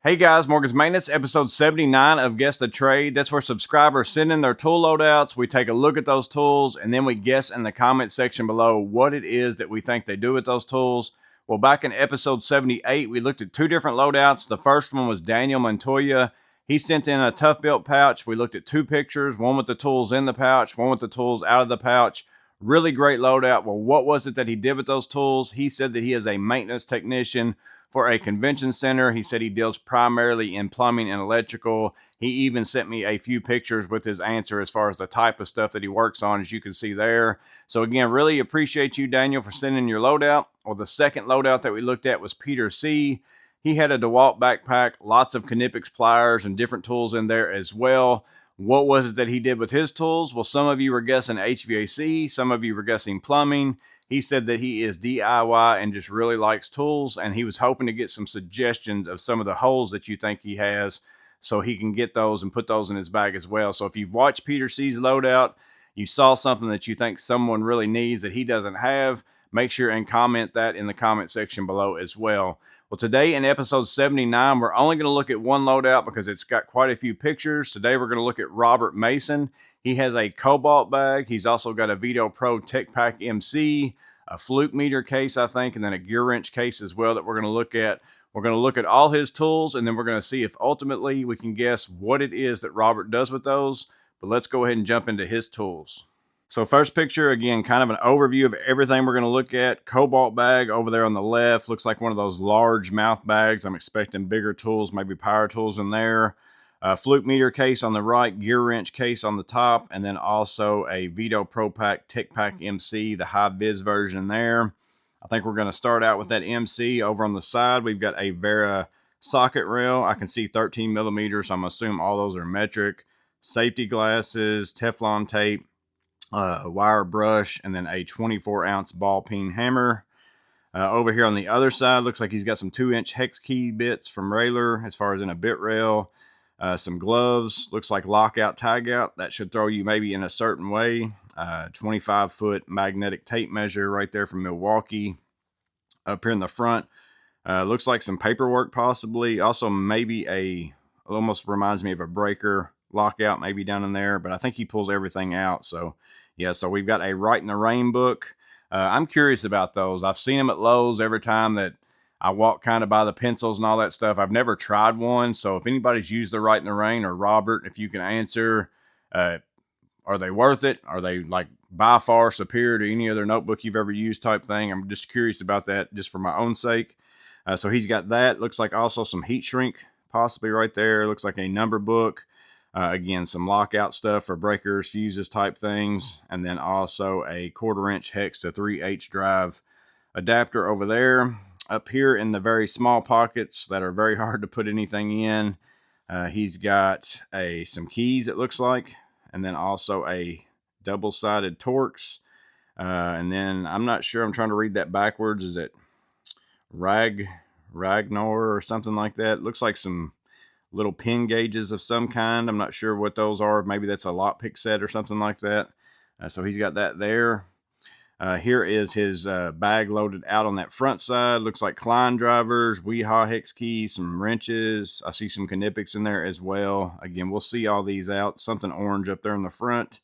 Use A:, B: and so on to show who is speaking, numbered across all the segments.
A: Hey guys, Morgan's Maintenance, episode 79 of Guess the Trade. That's where subscribers send in their tool loadouts. We take a look at those tools and then we guess in the comment section below what it is that we think they do with those tools. Well, back in episode 78, we looked at two different loadouts. The first one was Daniel Montoya. He sent in a tough built pouch. We looked at two pictures, one with the tools in the pouch, one with the tools out of the pouch. Really great loadout. Well, what was it that he did with those tools? He said that he is a maintenance technician for a convention center. He said he deals primarily in plumbing and electrical. He even sent me a few pictures with his answer as far as the type of stuff that he works on, as you can see there. So again, really appreciate you, Daniel, for sending your loadout. Well, the second loadout that we looked at was Peter C. He had a DeWalt backpack, lots of Knipex pliers and different tools in there as well. What was it that he did with his tools? Well, some of you were guessing HVAC, some of you were guessing plumbing. He said that he is DIY and just really likes tools, and he was hoping to get some suggestions of some of the holes that you think he has so he can get those and put those in his bag as well. So if you've watched Peter C's loadout, you saw something that you think someone really needs that he doesn't have, make sure and comment that in the comment section below as well. Well, today in episode 79, we're only going to look at one loadout because it's got quite a few pictures. Today we're going to look at Robert Mason. He has a Kobalt bag. He's also got a Veto Pro Tech Pack MC, a Fluke meter case, I think, and then a GearWrench case as well that we're going to look at. We're going to look at all his tools, and then we're going to see if ultimately we can guess what it is that Robert does with those. But let's go ahead and jump into his tools. So first picture, again, kind of an overview of everything we're going to look at. Kobalt bag over there on the left. Looks like one of those large mouth bags. I'm expecting bigger tools, maybe power tools in there. Fluke meter case on the right, GearWrench case on the top, and then also a Veto Pro Pack Tech Pack MC, the high vis version there. I think we're going to start out with that MC. Over on the side, we've got a Vera socket rail. I can see 13 millimeters, so I'm assuming all those are metric. Safety glasses, Teflon tape, wire brush, and then a 24-ounce ball peen hammer. Over here on the other side, looks like he's got some 2-inch hex key bits from Railer as far as in a bit rail. Some gloves, looks like lockout, tagout. That should throw you maybe in a certain way. 25-foot magnetic tape measure right there from Milwaukee. Up here in the front, looks like some paperwork possibly. Also maybe almost reminds me of a breaker lockout maybe down in there, but I think he pulls everything out. So yeah, so we've got a Right in the Rain book. I'm curious about those. I've seen them at Lowe's every time that I walk kind of by the pencils and all that stuff. I've never tried one. So if anybody's used the Right in the Rain, or Robert, if you can answer, are they worth it? Are they like by far superior to any other notebook you've ever used type thing? I'm just curious about that just for my own sake. So he's got that. Looks like also some heat shrink possibly right there. Looks like a number book. Again, some lockout stuff for breakers, fuses type things. And then also a 1/4-inch hex to 3H drive adapter over there. Up here in the very small pockets that are very hard to put anything in, he's got some keys, it looks like, and then also a double-sided Torx. And then I'm not sure, I'm trying to read that backwards. Is it Ragnar or something like that? Looks like some little pin gauges of some kind. I'm not sure what those are. Maybe that's a lockpick set or something like that. So he's got that there. Here is his bag loaded out on that front side. Looks like Klein drivers, Weehaw hex keys, some wrenches. I see some Knipex in there as well. Again, we'll see all these out. Something orange up there in the front.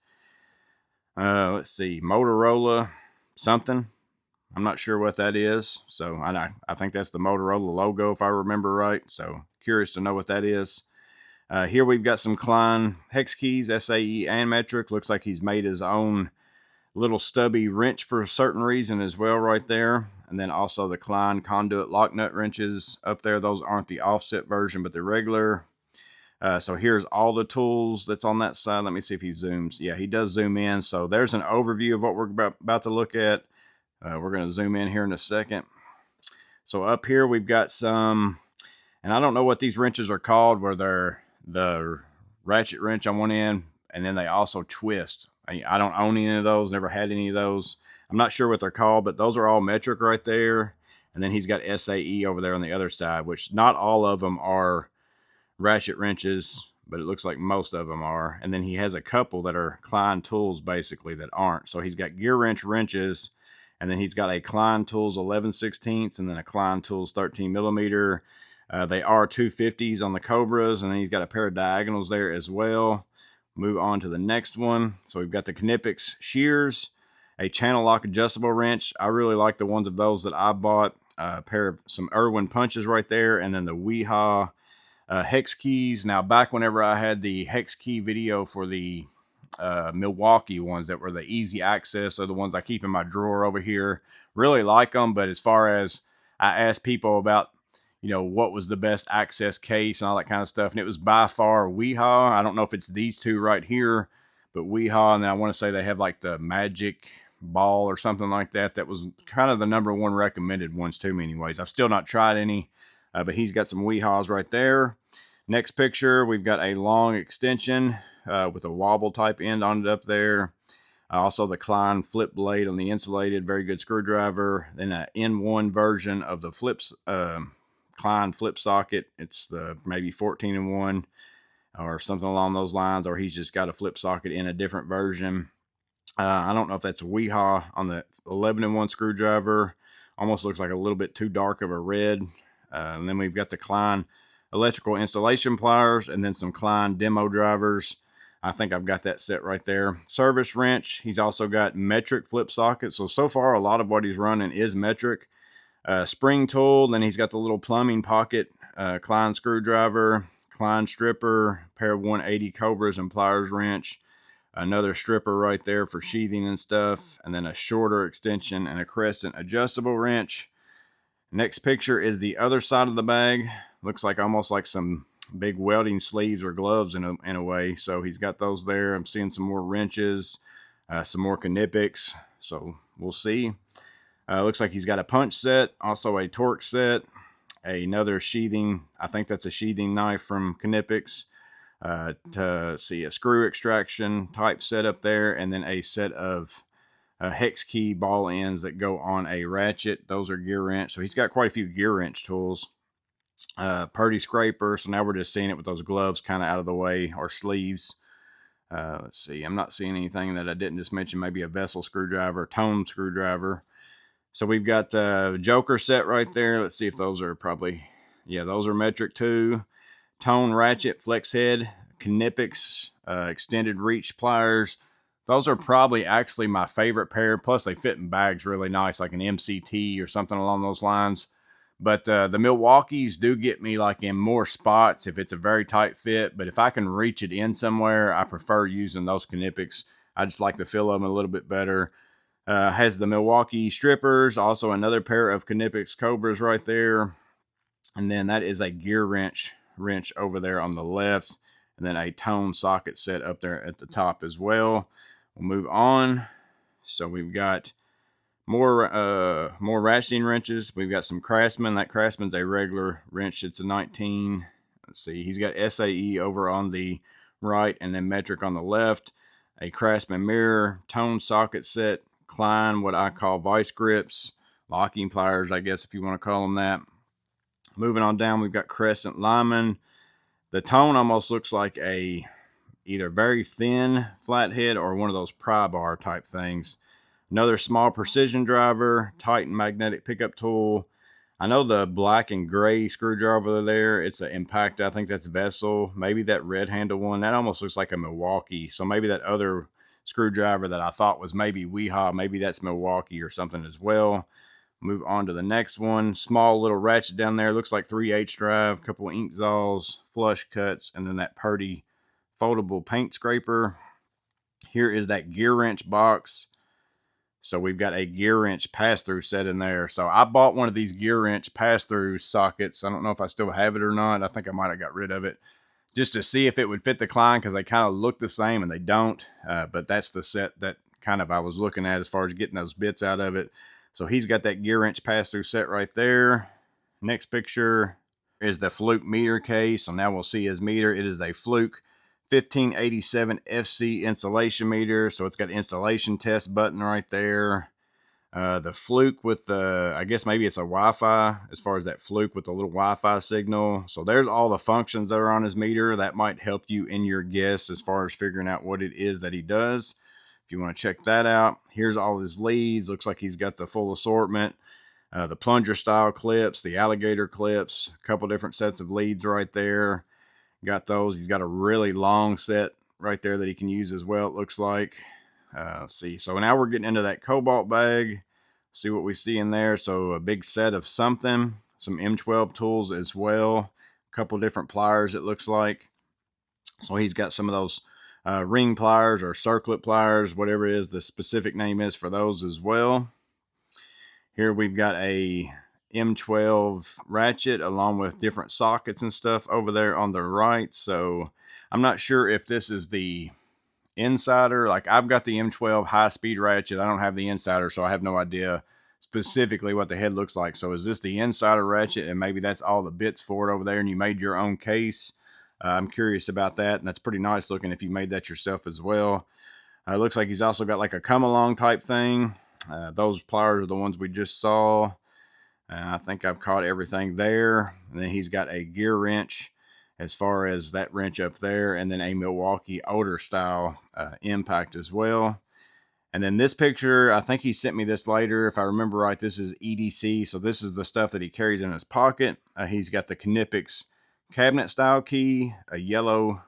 A: Let's see, Motorola something. I'm not sure what that is. So I think that's the Motorola logo if I remember right. So curious to know what that is. Here we've got some Klein hex keys, SAE and metric. Looks like he's made his own little stubby wrench for a certain reason as well right there. And then also the Klein conduit lock nut wrenches up there. Those aren't the offset version, but the regular. So here's all the tools that's on that side. Let me see if he zooms. Yeah, he does zoom in. So there's an overview of what we're about to look at. We're going to zoom in here in a second. So up here we've got some, and I don't know what these wrenches are called, where they're the ratchet wrench on one end, and then they also twist. I don't own any of those, never had any of those. I'm not sure what they're called, but those are all metric right there. And then he's got SAE over there on the other side, which not all of them are ratchet wrenches, but it looks like most of them are. And then he has a couple that are Klein tools basically that aren't. So he's got GearWrench wrenches, and then he's got a Klein Tools 11/16, and then a Klein Tools 13 millimeter. They are 250s on the Cobras, and then he's got a pair of diagonals there as well. Move on to the next one. So we've got the Knipex shears, a channel lock adjustable wrench. I really like the ones of those that I bought. A pair of some Irwin punches right there, and then the Weehaw hex keys. Now, back whenever I had the hex key video for the Milwaukee ones that were the easy access, are the ones I keep in my drawer over here. Really like them, but as far as I asked people about, you know, what was the best access case and all that kind of stuff, and it was by far Weehaw. I don't know if it's these two right here, but Weehaw, and I want to say they have like the Magic Ball or something like that. That was kind of the #1 recommended ones to me anyways. I've still not tried any, but he's got some Weehaws right there. Next picture, we've got a long extension with a wobble type end on it up there. Also the Klein flip blade on the insulated, very good screwdriver. Then an N1 version of the Klein flip socket. It's the maybe 14-in-1 or something along those lines, or he's just got a flip socket in a different version. I don't know if that's a Weehaw on the 11-in-1 screwdriver. Almost looks like a little bit too dark of a red. And then we've got the Klein electrical installation pliers, and then some Klein demo drivers. I think I've got that set right there. Service wrench. He's also got metric flip sockets. So far, a lot of what he's running is metric. Spring tool. Then he's got the little plumbing pocket Klein screwdriver, Klein stripper, pair of 180 Cobras and pliers wrench. Another stripper right there for sheathing and stuff, and then a shorter extension and a crescent adjustable wrench. Next picture is the other side of the bag. Looks like almost like some big welding sleeves or gloves in a way. So he's got those there. I'm seeing some more wrenches, some more Knipex. So we'll see. Looks like he's got a punch set, also a torque set, another sheathing. I think that's a sheathing knife from Knipex. To see a screw extraction type setup there, and then a set of hex key ball ends that go on a ratchet. Those are GearWrench. So he's got quite a few GearWrench tools. Purdy scraper. So now we're just seeing it with those gloves kind of out of the way, or sleeves. Let's see. I'm not seeing anything that I didn't just mention. Maybe a vessel screwdriver, tone screwdriver. So we've got the Joker set right there. Let's see if those are probably, yeah, those are metric too. Tone ratchet, flex head, Knipex, extended reach pliers. Those are probably actually my favorite pair. Plus they fit in bags really nice, like an MCT or something along those lines. But the Milwaukees do get me like in more spots if it's a very tight fit. But if I can reach it in somewhere, I prefer using those Knipex. I just like the feel of them a little bit better. Has the Milwaukee strippers, also another pair of Knipex Cobras right there. And then that is a GearWrench wrench over there on the left, and then a tone socket set up there at the top as well. We'll move on. So we've got more ratcheting wrenches. We've got some Craftsman. That Craftsman's a regular wrench. It's a 19. Let's see. He's got SAE over on the right, and then metric on the left. A Craftsman mirror, tone socket set, Klein, what I call vice grips, locking pliers, I guess if you want to call them that. Moving on down, we've got Crescent lineman. The tone almost looks like a either very thin flathead or one of those pry bar type things. Another small precision driver, Titan magnetic pickup tool. I know the black and gray screwdriver there, it's an Impact. I think that's Vessel. Maybe that red handle one, that almost looks like a Milwaukee. So maybe that other screwdriver that I thought was maybe Weehaw, maybe that's Milwaukee or something as well. Move on to the next one. Small little ratchet down there. Looks like 3H drive, a couple of ink zaws, flush cuts, and then that Purdy foldable paint scraper. Here is that GearWrench box. So we've got a GearWrench pass-through set in there. So I bought one of these GearWrench pass-through sockets. I don't know if I still have it or not. I think I might have got rid of it just to see if it would fit the Klein, because they kind of look the same and they don't. But that's the set that kind of I was looking at as far as getting those bits out of it. So he's got that GearWrench pass-through set right there. Next picture is the Fluke meter case. So now we'll see his meter. It is a Fluke 1587 FC installation meter. So it's got an installation test button right there. The Fluke with the, I guess maybe it's a Wi-Fi, as far as that Fluke with the little Wi-Fi signal. So there's all the functions that are on his meter. That might help you in your guess as far as figuring out what it is that he does. If you want to check that out, here's all his leads. Looks like he's got the full assortment. The plunger style clips, the alligator clips, a couple different sets of leads right there. Got those. He's got a really long set right there that he can use as well, it looks like. Let's see. So now we're getting into that Kobalt bag. See what we see in there. So a big set of something, some M12 tools as well. A couple different pliers, it looks like. So he's got some of those ring pliers or circlet pliers, whatever it is the specific name is for those as well. Here we've got a M12 ratchet along with different sockets and stuff over there on the right. So I'm not sure if this is the insider. Like, I've got the M12 high speed ratchet. I don't have the insider, so I have no idea specifically what the head looks like. So is this the insider ratchet, and maybe that's all the bits for it over there and you made your own case? I'm curious about that, and that's pretty nice looking if you made that yourself as well. It looks like he's also got like a come along type thing. Those pliers are the ones we just saw. I think I've caught everything there. And then he's got a gear wrench as far as that wrench up there, and then a Milwaukee Odor style impact as well. And then this picture, I think he sent me this later. If I remember right, this is EDC. So this is the stuff that he carries in his pocket. He's got the Knipex cabinet style key, a yellow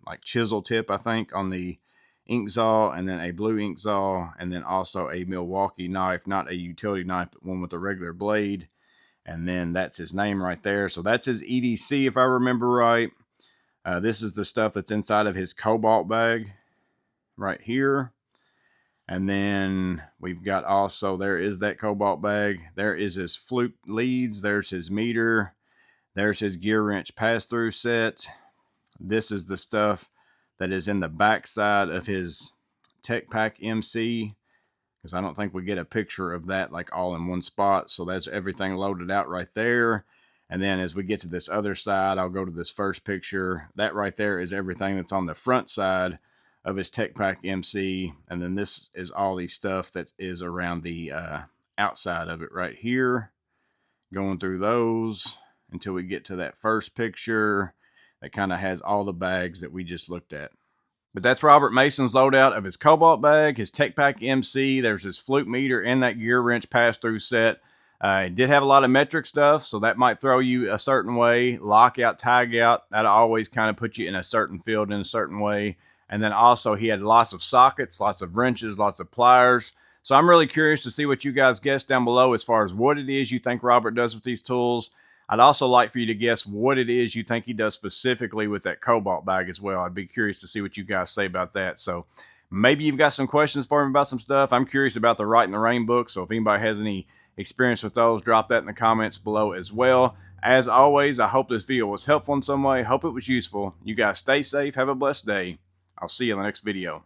A: like chisel tip, I think, on the ink saw, and then a blue ink saw, and then also a Milwaukee knife, not a utility knife, but one with a regular blade. And then that's his name right there. So that's his EDC, if I remember right. This is the stuff that's inside of his Kobalt bag right here. And then we've got also, there is that Kobalt bag. There is his Fluke leads. There's his meter. There's his GearWrench pass-through set. This is the stuff that is in the back side of his Tech Pack MC, because I don't think we get a picture of that like all in one spot. So that's everything loaded out right there. And then as we get to this other side, I'll go to this first picture. That right there is everything that's on the front side of his Tech Pack MC. And then this is all the stuff that is around the outside of it right here. Going through those until we get to that first picture that kind of has all the bags that we just looked at. But that's Robert Mason's loadout of his Kobalt bag, his Tech Pack MC. There's his Fluke meter and that GearWrench pass-through set. It did have a lot of metric stuff, so that might throw you a certain way. Lockout, tag out, that'll always kind of put you in a certain field in a certain way. And then also he had lots of sockets, lots of wrenches, lots of pliers. So I'm really curious to see what you guys guess down below as far as what it is you think Robert does with these tools. I'd also like for you to guess what it is you think he does specifically with that Kobalt bag as well. I'd be curious to see what you guys say about that. So maybe you've got some questions for me about some stuff. I'm curious about the Right in the Rain book. So if anybody has any experience with those, drop that in the comments below as well. As always, I hope this video was helpful in some way. Hope it was useful. You guys stay safe. Have a blessed day. I'll see you in the next video.